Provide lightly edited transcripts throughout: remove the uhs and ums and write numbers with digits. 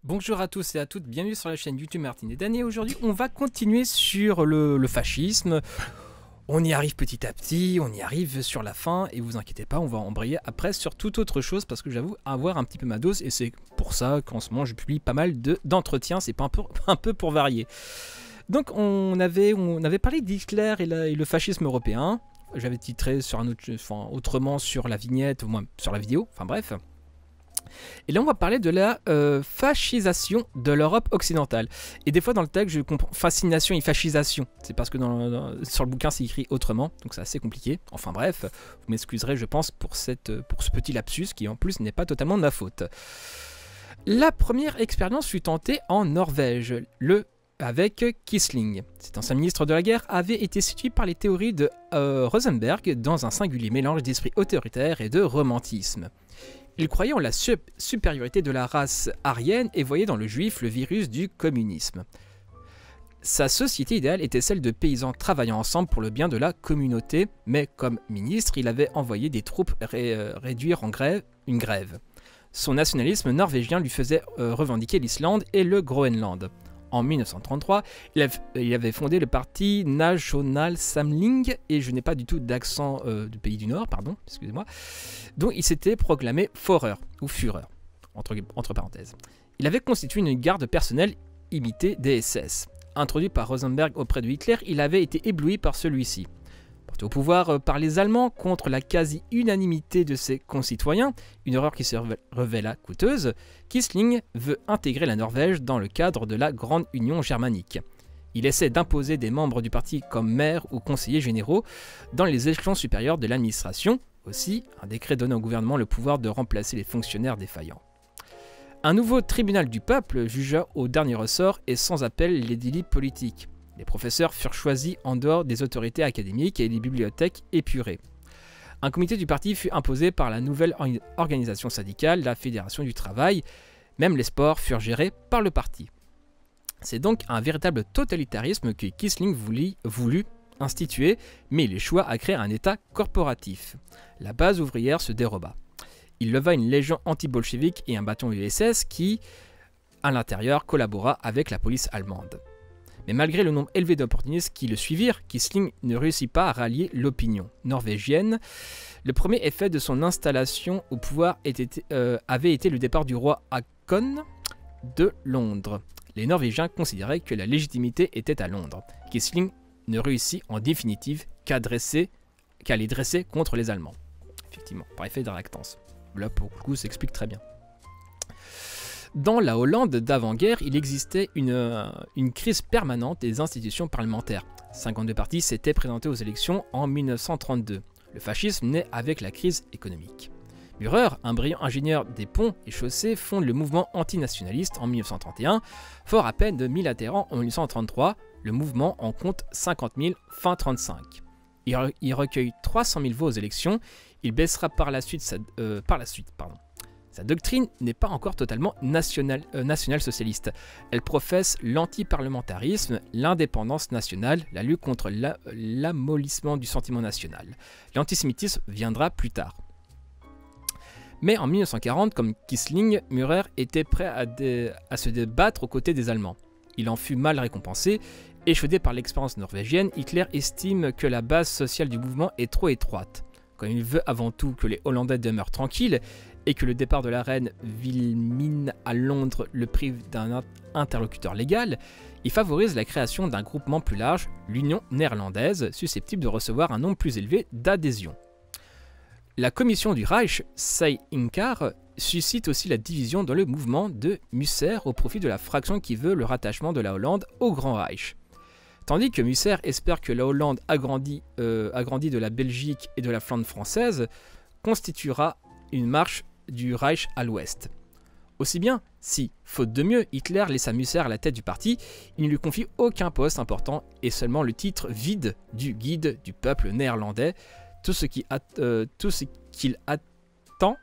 Bonjour à tous et à toutes, bienvenue sur la chaîne YouTube Martin et Dany. Aujourd'hui, on va continuer sur le fascisme. On y arrive petit à petit, on y arrive sur la fin, et vous inquiétez pas, on va embrayer après sur toute autre chose parce que j'avoue avoir un petit peu ma dose, et c'est pour ça qu'en ce moment je publie pas mal d'entretiens, c'est pas un peu pour varier. Donc on avait parlé d'Hitler et le fascisme européen. J'avais titré sur un autre, enfin, autrement sur la vignette, ou moins sur la vidéo, enfin bref. Et là, on va parler de la fascisation de l'Europe occidentale. Et des fois, dans le texte, je comprends fascination et fascisation. C'est parce que sur le bouquin, c'est écrit autrement. Donc, c'est assez compliqué. Enfin, bref, vous m'excuserez, je pense, pour ce petit lapsus qui, en plus, n'est pas totalement de ma faute. La première expérience fut tentée en Norvège, avec Quisling. Cet ancien ministre de la guerre avait été séduit par les théories de Rosenberg dans un singulier mélange d'esprit autoritaire et de romantisme. Il croyait en la supériorité de la race aryenne et voyait dans le juif le virus du communisme. Sa société idéale était celle de paysans travaillant ensemble pour le bien de la communauté, mais comme ministre, il avait envoyé des troupes réduire une grève. Son nationalisme norvégien lui faisait revendiquer l'Islande et le Groenland. En 1933, il avait fondé le parti National Samling, et je n'ai pas du tout d'accent du pays du Nord, pardon, excusez-moi, dont il s'était proclamé Führer, ou Führer, entre parenthèses. Il avait constitué une garde personnelle imitée des SS. Introduit par Rosenberg auprès de Hitler, il avait été ébloui par celui-ci. Porté au pouvoir par les Allemands contre la quasi-unanimité de ses concitoyens, une erreur qui se révéla coûteuse, Quisling veut intégrer la Norvège dans le cadre de la Grande Union germanique. Il essaie d'imposer des membres du parti comme maires ou conseillers généraux dans les échelons supérieurs de l'administration. Aussi, un décret donnait au gouvernement le pouvoir de remplacer les fonctionnaires défaillants. Un nouveau tribunal du peuple jugea au dernier ressort et sans appel les délits politiques. Les professeurs furent choisis en dehors des autorités académiques et les bibliothèques épurées. Un comité du parti fut imposé par la nouvelle organisation syndicale, la Fédération du Travail. Même les sports furent gérés par le parti. C'est donc un véritable totalitarisme que Quisling voulut instituer, mais il échoua à créer un État corporatif. La base ouvrière se déroba. Il leva une légion anti-bolchevique et un bataillon USS qui, à l'intérieur, collabora avec la police allemande. Mais malgré le nombre élevé d'opportunistes qui le suivirent, Quisling ne réussit pas à rallier l'opinion norvégienne. Le premier effet de son installation au pouvoir avait été le départ du roi Haakon de Londres. Les Norvégiens considéraient que la légitimité était à Londres. Quisling ne réussit en définitive qu'à les dresser contre les Allemands. Effectivement, par effet de réactance. Là, pour le coup, ça s'explique très bien. Dans la Hollande d'avant-guerre, il existait une crise permanente des institutions parlementaires. 52 partis s'étaient présentés aux élections en 1932. Le fascisme naît avec la crise économique. Müller, un brillant ingénieur des ponts et chaussées, fonde le mouvement antinationaliste en 1931. Fort à peine de 1000 adhérents en 1933, le mouvement en compte 50 000 fin 1935. Il recueille 300 000 voix aux élections. Il baissera par la suite. Sa doctrine n'est pas encore totalement national-socialiste. Elle professe l'antiparlementarisme, l'indépendance nationale, la lutte contre l'amollissement du sentiment national. L'antisémitisme viendra plus tard. Mais en 1940, comme Quisling, Müller était prêt à se débattre aux côtés des Allemands. Il en fut mal récompensé. Échaudé par l'expérience norvégienne, Hitler estime que la base sociale du mouvement est trop étroite. Comme il veut avant tout que les Hollandais demeurent tranquilles, et que le départ de la reine Wilhelmine à Londres le prive d'un interlocuteur légal, il favorise la création d'un groupement plus large, l'Union néerlandaise, susceptible de recevoir un nombre plus élevé d'adhésions. La commission du Reich, Say Inkar, suscite aussi la division dans le mouvement de Musser au profit de la fraction qui veut le rattachement de la Hollande au Grand Reich. Tandis que Musser espère que la Hollande agrandie de la Belgique et de la Flandre française constituera une marche du Reich à l'ouest. Aussi bien, si, faute de mieux, Hitler laissa Musser à la tête du parti, il ne lui confie aucun poste important et seulement le titre vide du guide du peuple néerlandais, tout ce qu'il attend,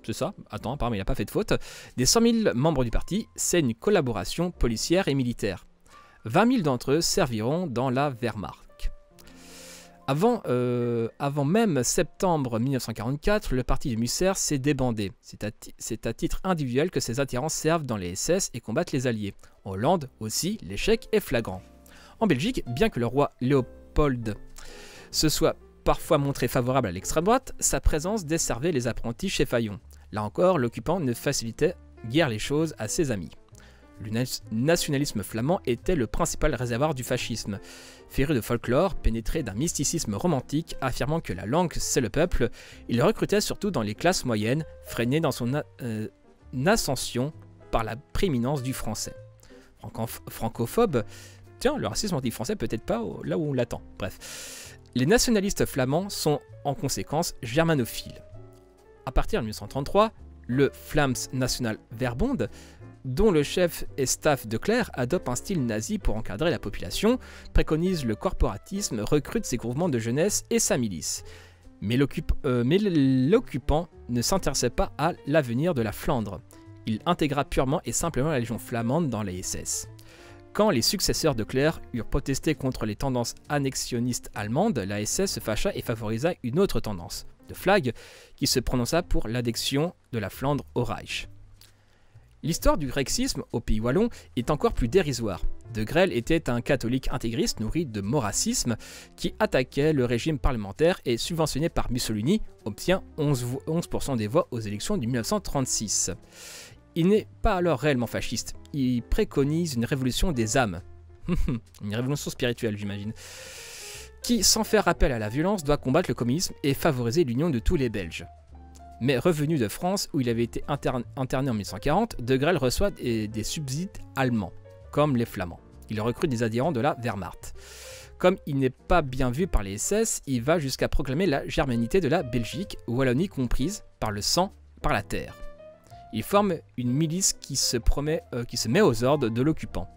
c'est ça, apparemment il n'a pas fait de faute, des 100 000 membres du parti, c'est une collaboration policière et militaire. 20 000 d'entre eux serviront dans la Wehrmacht. Avant même septembre 1944, le parti de Musser s'est débandé. C'est à titre individuel que ses adhérents servent dans les SS et combattent les Alliés. En Hollande aussi, l'échec est flagrant. En Belgique, bien que le roi Léopold se soit parfois montré favorable à l'extrême droite, sa présence desservait les apprentis chez Fayon. Là encore, l'occupant ne facilitait guère les choses à ses amis. Le nationalisme flamand était le principal réservoir du fascisme. Féru de folklore, pénétré d'un mysticisme romantique affirmant que la langue c'est le peuple, il recrutait surtout dans les classes moyennes, freiné dans son ascension par la prééminence du français. Francophobe, tiens, le racisme anti-français peut-être pas là où on l'attend. Bref, les nationalistes flamands sont en conséquence germanophiles. À partir de 1933, le Vlaams National Verbond, dont le chef et staff de Clerc adopte un style nazi pour encadrer la population, préconise le corporatisme, recrute ses groupements de jeunesse et sa milice. Mais l'occupant ne s'intéressait pas à l'avenir de la Flandre. Il intégra purement et simplement la Légion flamande dans les SS. Quand les successeurs de Clerc eurent protesté contre les tendances annexionnistes allemandes, la SS se fâcha et favorisa une autre tendance, de Flagg, qui se prononça pour l'adhésion de la Flandre au Reich. L'histoire du rexisme au Pays Wallon est encore plus dérisoire. De Grelle était un catholique intégriste nourri de maurassisme qui attaquait le régime parlementaire et subventionné par Mussolini, obtient 11% des voix aux élections de 1936. Il n'est pas alors réellement fasciste, il préconise une révolution des âmes. Une révolution spirituelle, j'imagine. Qui, sans faire appel à la violence, doit combattre le communisme et favoriser l'union de tous les Belges. Mais revenu de France, où il avait été interné en 1940, De Grelle reçoit des subsides allemands, comme les Flamands. Il recrute des adhérents de la Wehrmacht. Comme il n'est pas bien vu par les SS, il va jusqu'à proclamer la germanité de la Belgique, Wallonie comprise, par le sang, par la terre. Il forme une milice qui se met aux ordres de l'occupant.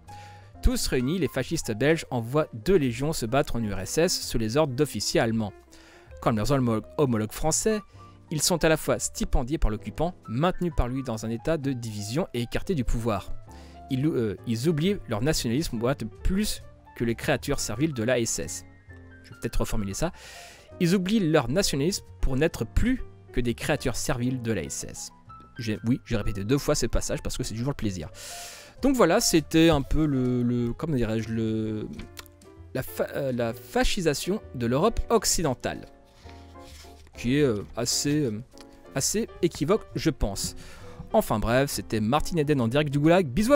Tous réunis, les fascistes belges envoient 2 légions se battre en URSS sous les ordres d'officiers allemands. Comme leurs homologues français, ils sont à la fois stipendiés par l'occupant, maintenus par lui dans un état de division et écartés du pouvoir. Ils oublient leur nationalisme plus que les créatures serviles de la SS. Je vais peut-être reformuler ça. Ils oublient leur nationalisme pour n'être plus que des créatures serviles de la SS. Oui, j'ai répété 2 fois ce passage parce que c'est toujours le plaisir. Donc voilà, c'était un peu comment dirais-je, la fascisation de l'Europe occidentale, qui est assez équivoque, je pense. Enfin bref, c'était Martin Eden en direct du Goulag. Bisous.